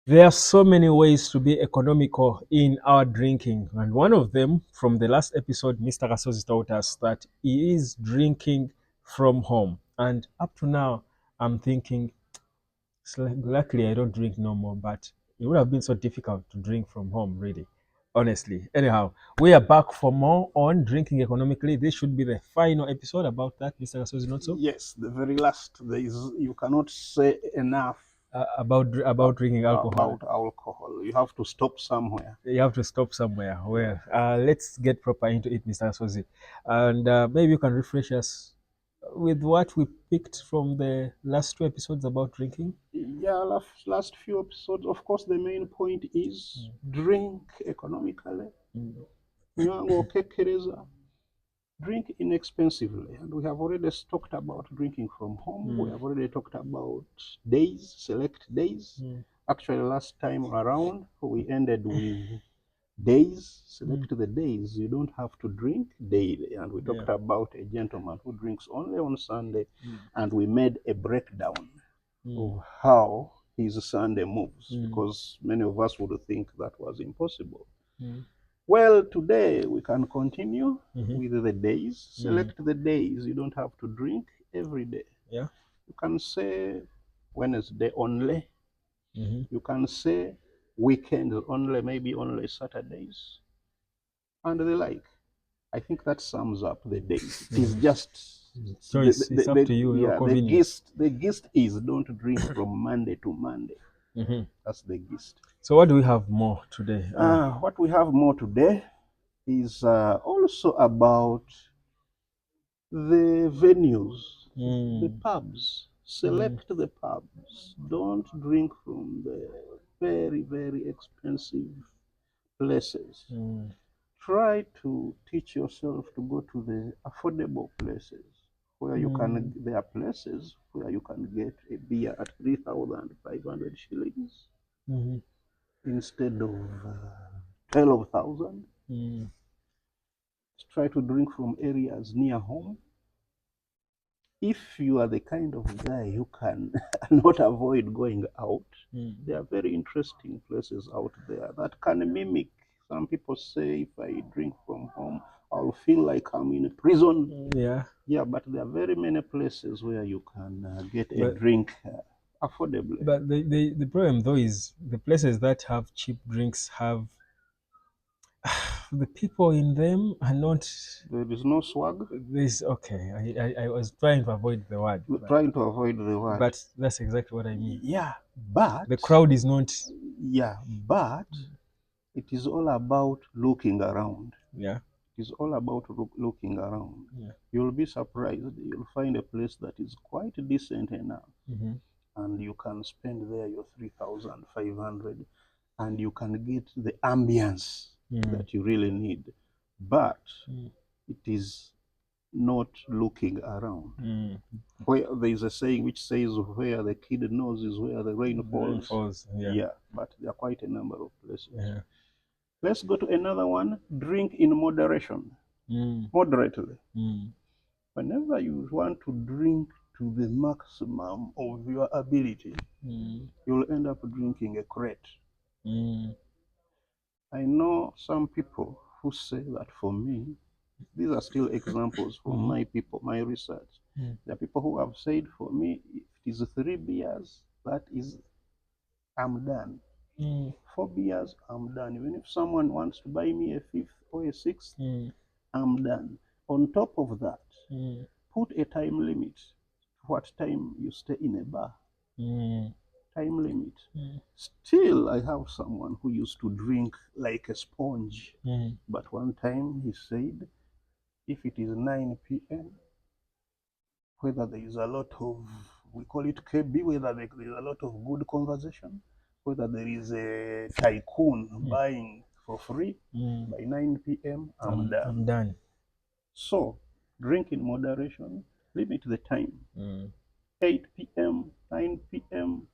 There are so many ways to be economical in our drinking, and one of them, from the last episode, Mr. Gasozi taught us that he is drinking from home. And up to now, I'm thinking, luckily I don't drink no more, but it would have been so difficult to drink from home, really, honestly. Anyhow, we are back for more on drinking economically. This should be the final episode about that, Mr. Gasozi, not so? Yes, the very last. There is, you cannot say enough About drinking alcohol. about alcohol. You have to stop somewhere. You have to stop somewhere. Well, let's get proper into it, Mr. Sozi. And maybe you can refresh us with what we picked from the last two episodes about drinking. Yeah, last few episodes. Of course, the main point is drink economically. Nywango kekereza. Drink inexpensively, and we have already talked about drinking from home. We have already talked about days, select days. Actually, last time around, we ended with days. Select the days you don't have to drink daily, and we talked about a gentleman who drinks only on Sunday, and we made a breakdown of how his Sunday moves, because many of us would think that was impossible. Well, today we can continue with the days. Select the days you don't have to drink every day. Yeah. You can say Wednesday only. You can say weekends only, maybe only Saturdays, and the like. I think that sums up the days. It is just Choice. It's up to you, your yeah, convenience. the gist is don't drink from Monday to Monday. That's the gist. So, what do we have more today? What we have more today is also about the venues, the pubs. Select the pubs. Don't drink from the very, very expensive places. Try to teach yourself to go to the affordable places where you can. There are places where you can get a beer at 3,500 shillings instead of 12,000. Try to drink from areas near home. If you are the kind of guy who can not avoid going out, there are very interesting places out there that can mimic. Some people say if I drink from home, I'll feel like I'm in a prison. Yeah, but there are very many places where you can get a drink affordably. But the problem though is the places that have cheap drinks have the people in them are not. There is no swag. This okay. I was trying to avoid the word. Trying to avoid the word. But that's exactly what I mean. Yeah, but the crowd is not. Yeah, but it is all about looking around. Yeah. It is all about looking around. Yeah. You'll be surprised. You'll find a place that is quite decent enough, and you can spend there your 3,500, and you can get the ambience that you really need. But it is not looking around. Where there is a saying which says, "Where the kid knows is where the rain falls." Yeah, but there are quite a number of places. Yeah. Let's go to another one. Drink in moderation, moderately. Whenever you want to drink to the maximum of your ability, you'll end up drinking a crate. I know some people who say that for me, these are still examples from my people, my research. There are people who have said for me, if it is 3 beers, that is, I'm done. 4 beers, I'm done. Even if someone wants to buy me a 5th or a 6th, I'm done. On top of that, put a time limit to what time you stay in a bar. Time limit. Still, I have someone who used to drink like a sponge. But one time he said, if it is 9 p.m., whether there is a lot of, we call it KB, whether there is a lot of good conversation, whether there is a tycoon buying for free, by 9 p.m., I'm done. So, drink in moderation, limit the time. 8 p.m., 9 p.m.,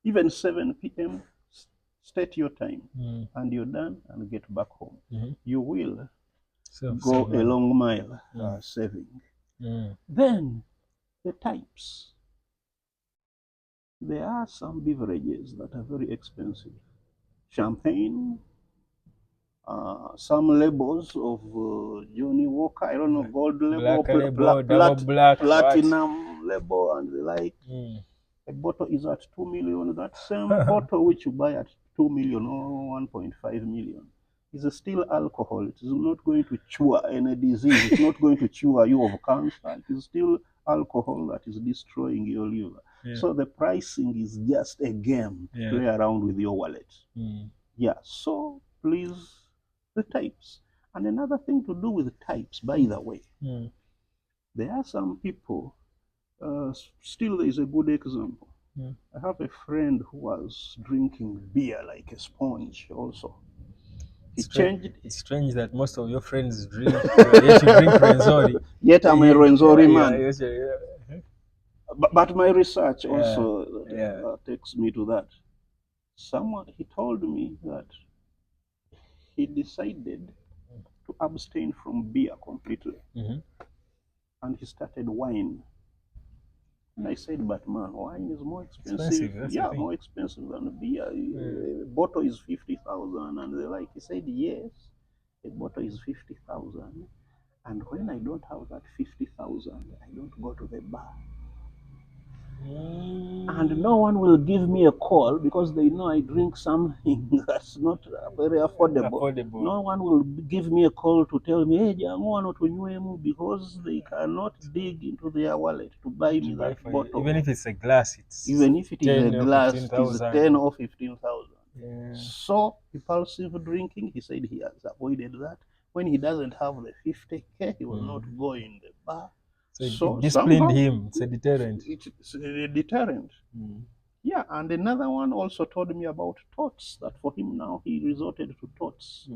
even 7 p.m., state your time, and you're done and get back home. You will go a long mile saving. Then the types. There are some beverages that are very expensive. Champagne, some labels of Johnny Walker, I don't know, gold label, Black label, double black, what? platinum label, and the like. Mm. A bottle is at 2 million. That same bottle which you buy at 2 million or 1.5 million is still alcohol. It is not going to cure any disease. It's not going to cure you of cancer. It is still alcohol that is destroying your liver. Yeah. So the pricing is just a game to play around with your wallet. Mm. Yeah, so please, the types. And another thing to do with types, by the way, there are some people, still there is a good example. I have a friend who was drinking beer like a sponge also. He changed. It's strange that most of your friends drink, yet you drink Renzori. Yet I'm a Renzori man. Yeah. But my research Yeah, also yeah. takes me to that. Someone, he told me that he decided to abstain from beer completely, and he started wine. And I said, but man, wine is more expensive. That's the Yeah, thing. more expensive than beer. A bottle is 50,000, and they like. He said, yes, a bottle is 50,000, and when I don't have that 50,000, I don't go to the bar. And no one will give me a call because they know I drink something that's not very affordable. No one will give me a call to tell me, hey, Jango, to because they cannot dig into their wallet to buy me that bottle. Even if it's a glass, Even if it is a 10 or glass, it is 15,000. 10 or 15,000. Yeah. So impulsive drinking, he said he has avoided that. When he doesn't have the 50K, he will not go in the bar. So it disciplined him. It's a deterrent. It's a deterrent. Yeah, and another one also told me about tots, that for him now he resorted to tots.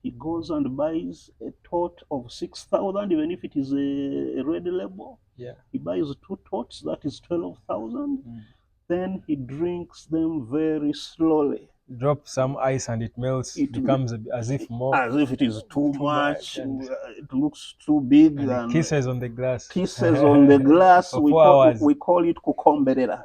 He goes and buys a tot of 6,000, even if it is a red label. Yeah. He buys 2 tots, that is 12,000. Then he drinks them very slowly. Drop some ice and it melts. It becomes as if more. As if it is too much. It looks too big. And kisses on the glass. Kisses on the glass. For 4 hours. We call it cucumberera.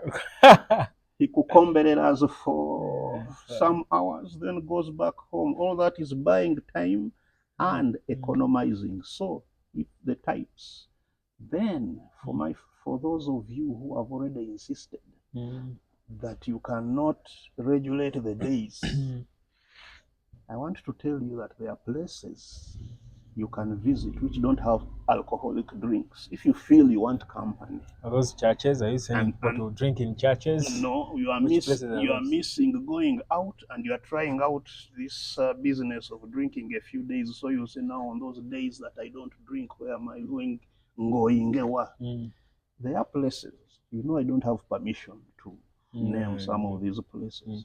He cucumbereras for some hours, then goes back home. All that is buying time and economizing. So if the types, then for those of you who have already insisted that you cannot regulate the days, I want to tell you that there are places you can visit which don't have alcoholic drinks. If you feel you want company. Are those churches? Are you saying people to drink in churches? No, you are missing going out, and you are trying out this business of drinking a few days. So you say, now on those days that I don't drink, where am I going? There are places. I don't have permission to name some of these places.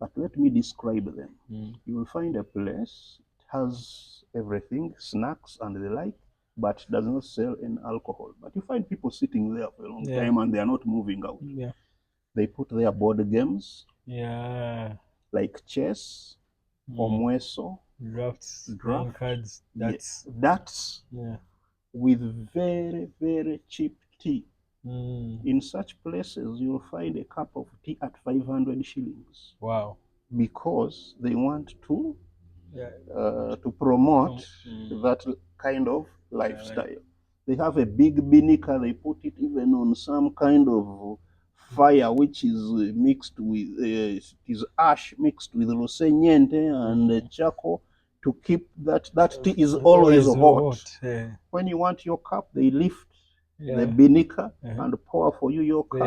But let me describe them. You will find a place, it has everything, snacks and the like, but does not sell any alcohol. But you find people sitting there for a long time and they are not moving out. They put their board games, like chess, omweso, drafts, cards, darts, with very, very cheap tea. In such places, you'll find a cup of tea at 500 shillings. Wow. Because they want to promote that kind of lifestyle. They have a big binika, they put it even on some kind of fire which is mixed with, it is ash mixed with rosenyente and charcoal to keep that tea is always hot. When you want your cup, they lift the binika and pour for you your cup.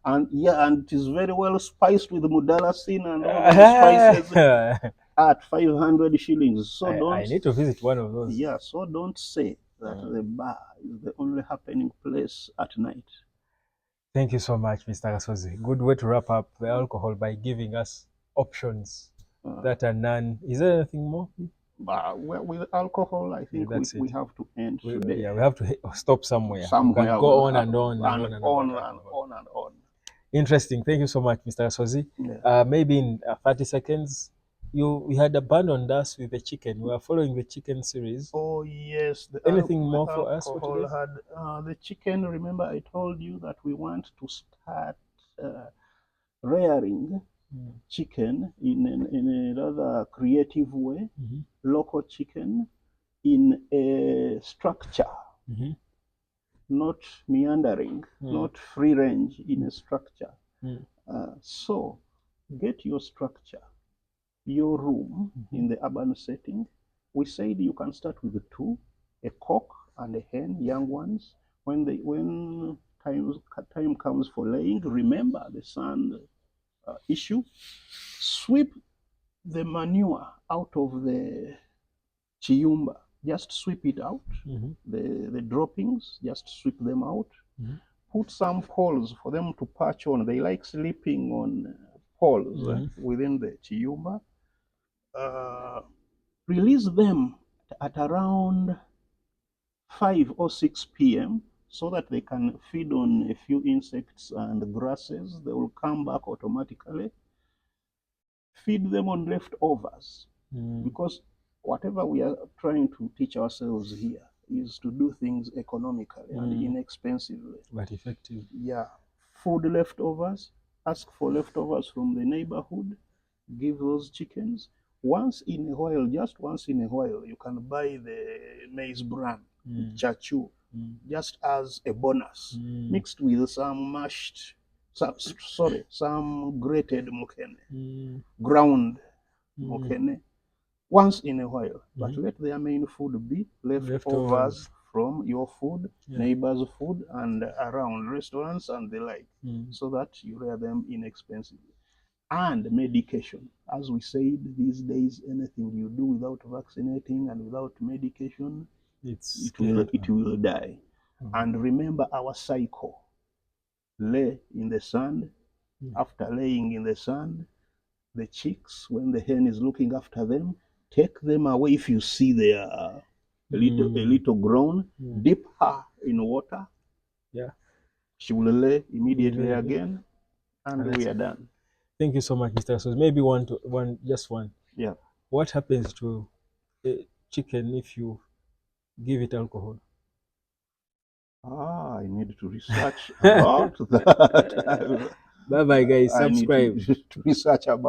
And it is very well spiced with mudalasin and all those spices at 500 shillings. So I need to visit one of those. Yeah, so don't say that the bar is the only happening place at night. Thank you so much, Mr. Gasozi. Good way to wrap up the alcohol by giving us options that are none. Is there anything more? With alcohol, I think we have to end today. Yeah, we have to stop somewhere. We can go on and on and on. Interesting. Thank you so much, Mr. Gasozi. Maybe in 30 seconds, we had abandoned us with the chicken. We are following the chicken series. Oh yes. Anything more for us for today? The chicken. Remember, I told you that we want to start rearing chicken in a rather creative way, local chicken in a structure, not meandering, not free range, in a structure. So get your structure, your room in the urban setting. We said you can start with two, a cock and a hen, young ones. When time comes for laying, remember the sun issue. Sweep the manure out of the chiyumba. Just sweep it out. The droppings, just sweep them out. Put some poles for them to perch on. They like sleeping on poles within the chiyumba. Release them at around 5 or 6 p.m. so that they can feed on a few insects and grasses. They will come back automatically. Feed them on leftovers, because whatever we are trying to teach ourselves here is to do things economically and inexpensively. But effective. Yeah. Food leftovers, ask for leftovers from the neighborhood, give those chickens. Once in a while, just once in a while, you can buy the maize bran, chachu, just as a bonus, mixed with some some grated mukene, ground mukene, once in a while. But let their main food be leftovers from your food, neighbors' food, and around restaurants and the like, so that you rear them inexpensively. And medication. As we said, these days, anything you do without vaccinating and without medication, it will die. And remember our cycle. Lay in the sand. After laying in the sand, the chicks, when the hen is looking after them, take them away. If you see they are a little grown, dip her in water. Yeah. She will lay immediately again, and we are done. Thank you so much, Mr. So maybe just one. Yeah. What happens to a chicken if you give it alcohol? I need to research about that. Bye bye, guys. I need Subscribe. to research about